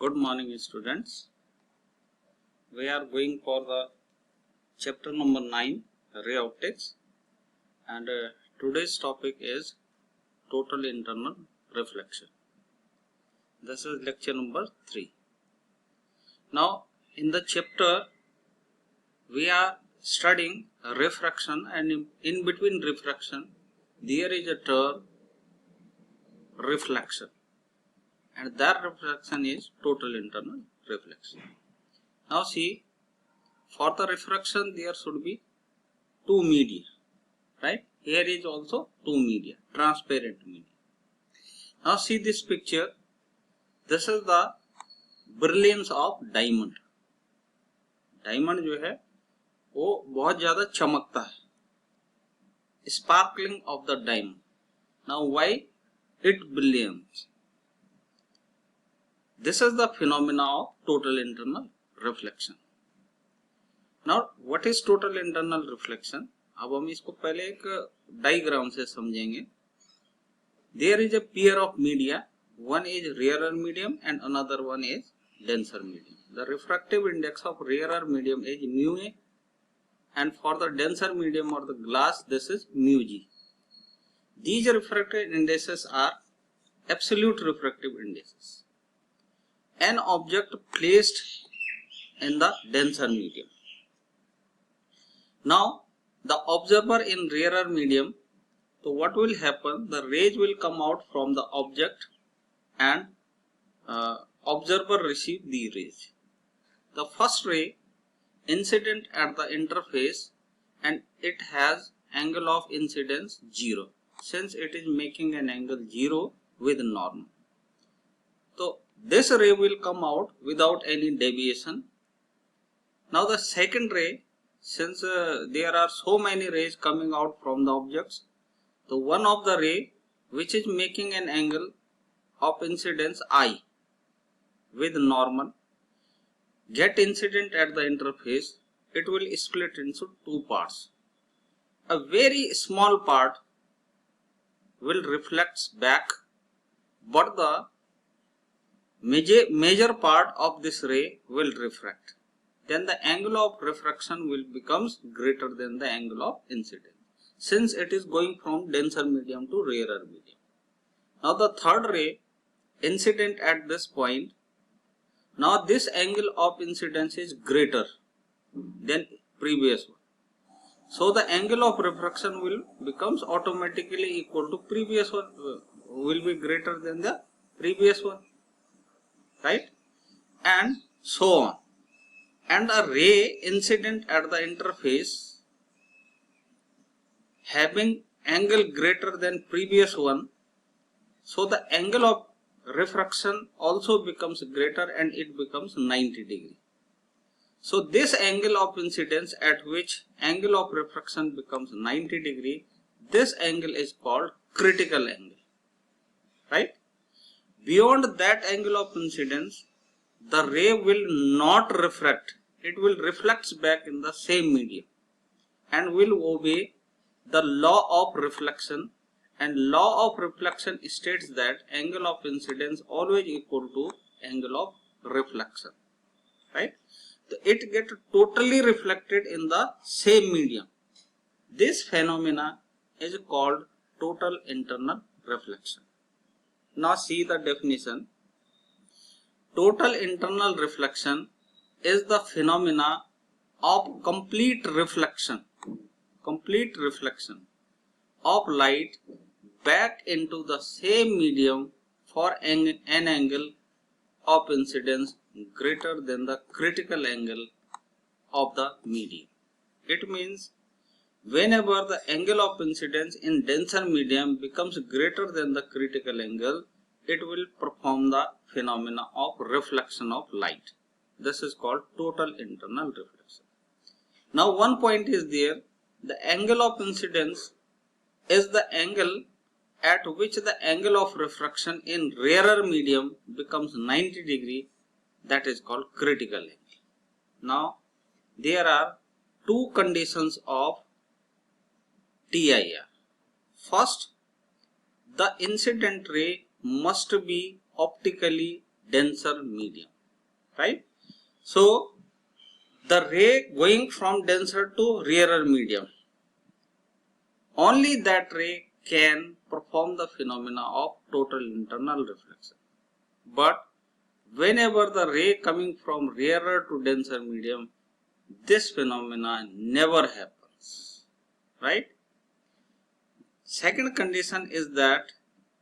Good morning, students. We are going for the chapter number 9, ray optics, and today's topic is total internal reflection. This is lecture number 3. Now, in the chapter, we are studying refraction, and in between refraction, there is a term reflection, and that reflection is total internal reflection. Now see, for the refraction there should be two media, right? Here is also two media, transparent media. Now see this picture. This is the brilliance of diamond. Diamond जो है वो बहुत ज़्यादा चमकता है. Sparkling of the diamond. Now why it brilliance? This is the phenomena of total internal reflection. Now what is total internal reflection? अब हम इसको पहले एक डायग्राम से समझेंगे. There is a pair of media. One is rarer medium and another one is denser medium. The refractive index of rarer medium is mu A, and for the denser medium or the glass this is mu G. These refractive indices are absolute refractive indices. An object placed in the denser medium. Now the observer in rarer medium, so what will happen? The rays will come out from the object and observer receive the rays. The first ray incident at the interface, and it has angle of incidence 0, since it is making an angle 0 with normal. So this ray will come out without any deviation. Now the second ray, since there are so many rays coming out from the objects, so one of the ray which is making an angle of incidence I with normal get incident at the interface, it will split into two parts. A very small part will reflect back, but the major part of this ray will refract. Then the angle of refraction will becomes greater than the angle of incidence, since it is going from denser medium to rarer medium. Now the third ray incident at this point. Now this angle of incidence is greater than previous one. So the angle of refraction will becomes automatically equal to previous one, will be greater than the previous one, right? And so on. And a ray incident at the interface having angle greater than previous one, so the angle of refraction also becomes greater and it becomes 90 degree. So this angle of incidence at which angle of refraction becomes 90 degree, this angle is called critical angle, right? Beyond that angle of incidence, the ray will not refract. It will reflect back in the same medium and will obey the law of reflection. And law of reflection states that angle of incidence always equal to angle of reflection, right? So it gets totally reflected in the same medium. This phenomena is called total internal reflection. Now see the definition. Total internal reflection is the phenomena of complete reflection of light back into the same medium for an angle of incidence greater than the critical angle of the medium. It means whenever the angle of incidence in denser medium becomes greater than the critical angle, it will perform the phenomena of reflection of light. This is called total internal reflection. Now one point is there, the angle of incidence is the angle at which the angle of refraction in rarer medium becomes 90 degree, that is called critical angle. Now there are two conditions of TIR. First, the incident ray must be optically denser medium. right? So the ray going from denser to rarer medium, only that ray can perform the phenomena of total internal reflection. But whenever the ray coming from rarer to denser medium, this phenomena never happens, right? Second condition is that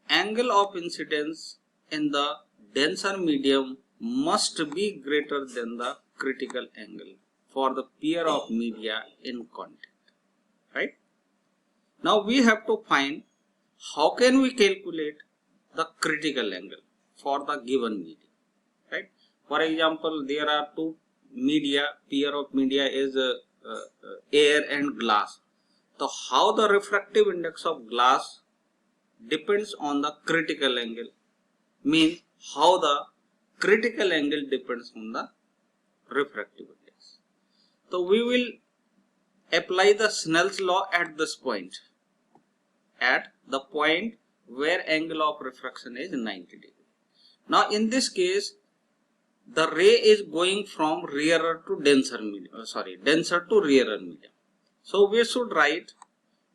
angle of incidence in the denser medium must be greater than the critical angle for the pair of media in contact, right? Now we have to find how can we calculate the critical angle for the given medium, right? For example, there are two media, pair of media is air and glass. So how the refractive index of glass depends on the critical angle, means how the critical angle depends on the refractive index. So we will apply the Snell's law at this point, at the point where angle of refraction is 90 degree. Now in this case, the ray is going from rarer to denser medium, denser to rarer medium. So we should write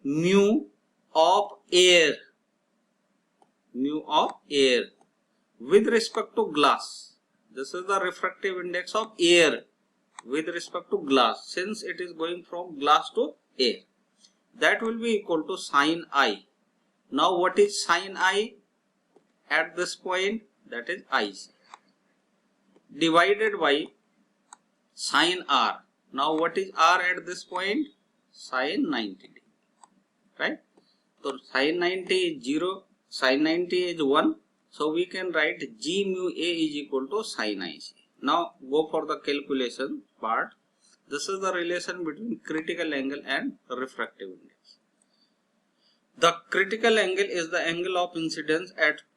mu of air with respect to glass. This is the refractive index of air with respect to glass, since it is going from glass to air. That will be equal to sin I. Now what is sin I at this point? That is IC divided by sin R. Now what is R at this point? Sin 90 degree, right? So sin 90 is 0, sin 90 is 1. So we can write G mu A is equal to sin IC. Now go for the calculation part. This is the relation between critical angle and refractive index. The critical angle is the angle of incidence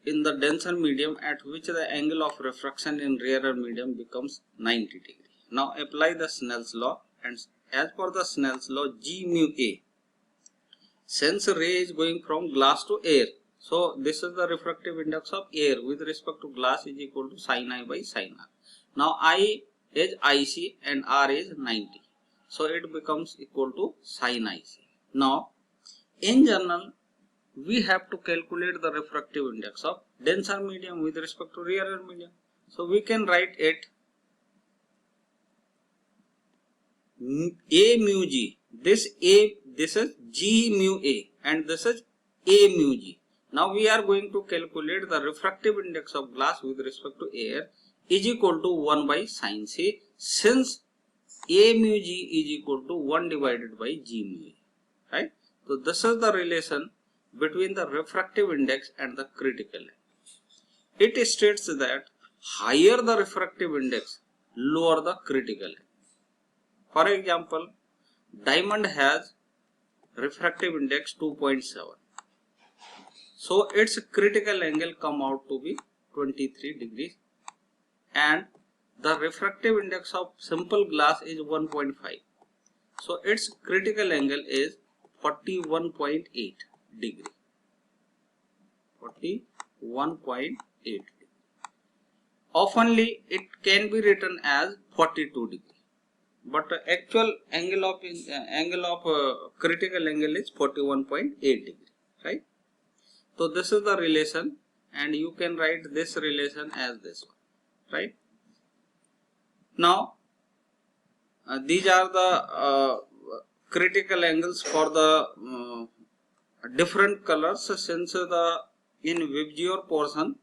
in the denser medium at which the angle of refraction in rarer medium becomes 90 degree. Now apply the Snell's law, and as per the Snell's law, G mu A, since ray is going from glass to air, so this is the refractive index of air with respect to glass is equal to sin I by sin R. Now I is IC and R is 90, so it becomes equal to sin IC. Now in general, we have to calculate the refractive index of denser medium with respect to rarer medium. So we can write it A mu G. This is G mu A and this is A mu G. Now we are going to calculate the refractive index of glass with respect to air is equal to 1 by sin C, since A mu G is equal to 1 divided by G mu A, right? So this is the relation between the refractive index and the critical angle. It states that higher the refractive index, lower the critical angle. For example, diamond has refractive index 2.7. So its critical angle come out to be 23 degrees, and the refractive index of simple glass is 1.5. So its critical angle is 41.8 degree. 41.8 degree. Oftenly it can be written as 42 degree, but actual angle of critical angle is 41.8 degree, right? So this is the relation, and you can write this relation as this one, right? Now these are the critical angles for the different colors, since in VIBGYOR portion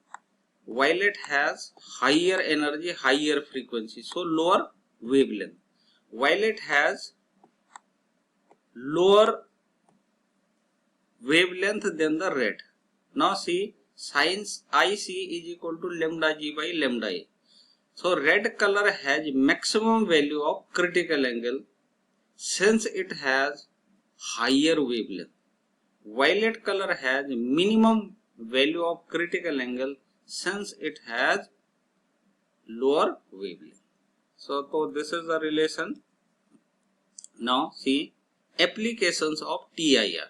violet has higher energy, higher frequency, so lower wavelength. Violet has lower wavelength than the red. Now see, sin IC is equal to lambda G by lambda A. So red color has maximum value of critical angle since it has higher wavelength. Violet color has minimum value of critical angle since it has lower wavelength. So this is the relation. Now see applications of TIR.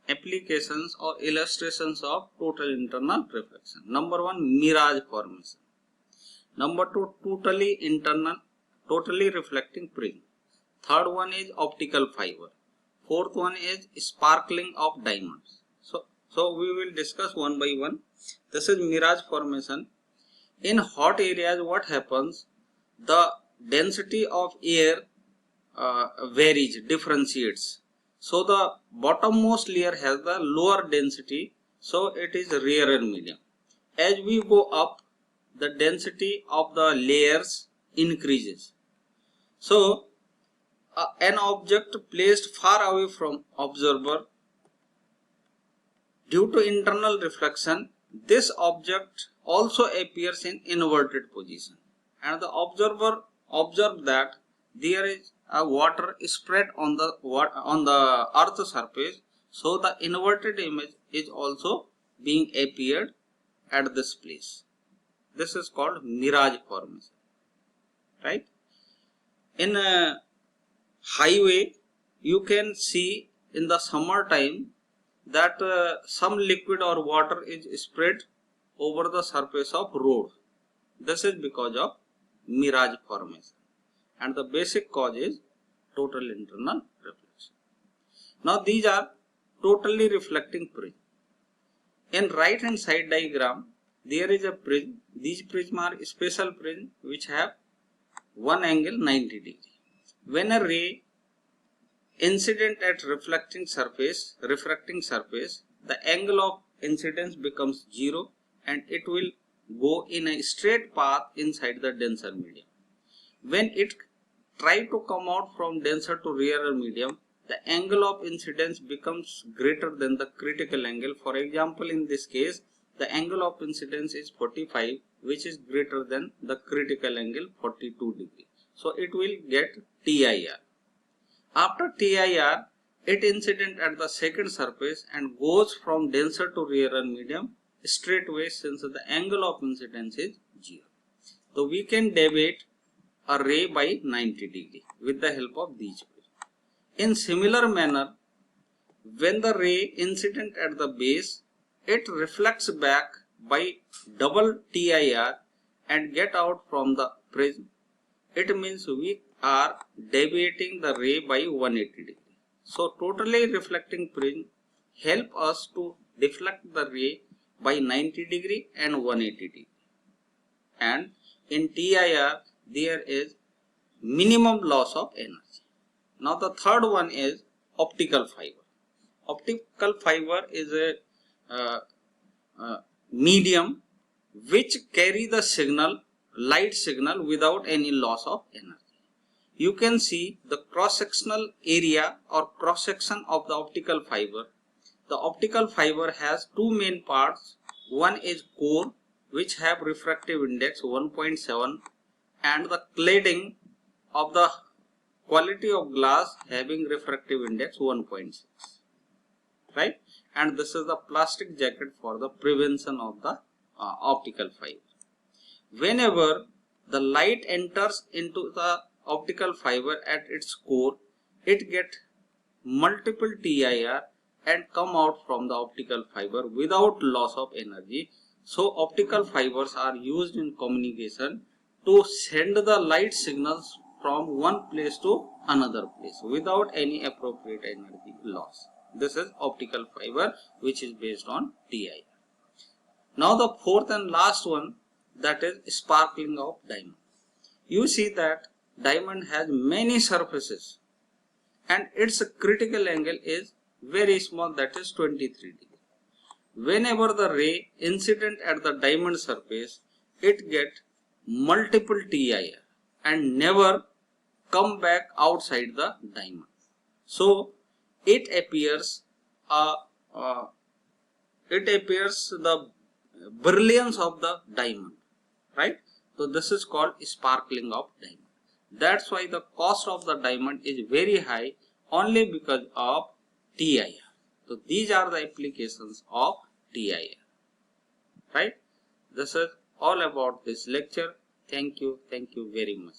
Applications or illustrations of total internal reflection. Number one, mirage formation. Number 2, totally reflecting prism. Third one is optical fiber. Fourth one is sparkling of diamonds. So we will discuss one by one. This is mirage formation. In hot areas, what happens? The density of air varies, differentiates. So the bottommost layer has the lower density, so it is rarer medium. As we go up, the density of the layers increases. So an object placed far away from observer, due to internal reflection, this object also appears in inverted position, and the observer observes that there is a water spread on the earth surface, so the inverted image is also being appeared at this place. This is called mirage formation, right? In a highway, you can see in the summer time that some liquid or water is spread over the surface of road. This is because of mirage formation, and the basic cause is total internal reflection. Now these are totally reflecting prism. In right hand side diagram, there is a prism. These prisms are special prism which have one angle 90 degree. When a ray incident at refracting surface, the angle of incidence becomes 0 and it will go in a straight path inside the denser medium. When it try to come out from denser to rarer medium, the angle of incidence becomes greater than the critical angle. For example, in this case, the angle of incidence is 45, which is greater than the critical angle 42 degree. So it will get TIR. After TIR, it incident at the second surface and goes from denser to rarer medium straightway, since the angle of incidence is 0. So we can deviate a ray by 90 degree with the help of these prisms. In similar manner, when the ray incident at the base, it reflects back by double TIR and get out from the prism. It means we are deviating the ray by 180 degree. So totally reflecting prism help us to deflect the ray by 90 degree and 180 degree. And in TIR there is minimum loss of energy. Now the third one is optical fiber. Optical fiber is a medium which carry the signal, light signal, without any loss of energy. You can see the cross-sectional area or cross-section of the optical fiber. The optical fiber has two main parts. One is core, which have refractive index 1.7, and the cladding of the quality of glass having refractive index 1.6, right? And this is the plastic jacket for the prevention of the optical fiber. Whenever the light enters into the optical fiber at its core, it gets multiple TIR and come out from the optical fiber without loss of energy. So optical fibers are used in communication to send the light signals from one place to another place without any appropriate energy loss. This is optical fiber which is based on TIR. Now the fourth and last one, that is sparkling of diamond. You see that diamond has many surfaces and its critical angle is very small, that is 23 degree. Whenever the ray incident at the diamond surface, it get multiple TIR and never come back outside the diamond. So it appears the brilliance of the diamond, right? So this is called sparkling of diamond. That's why the cost of the diamond is very high, only because of TIR. So these are the applications of TIR, right? This is all about this lecture. Thank you very much.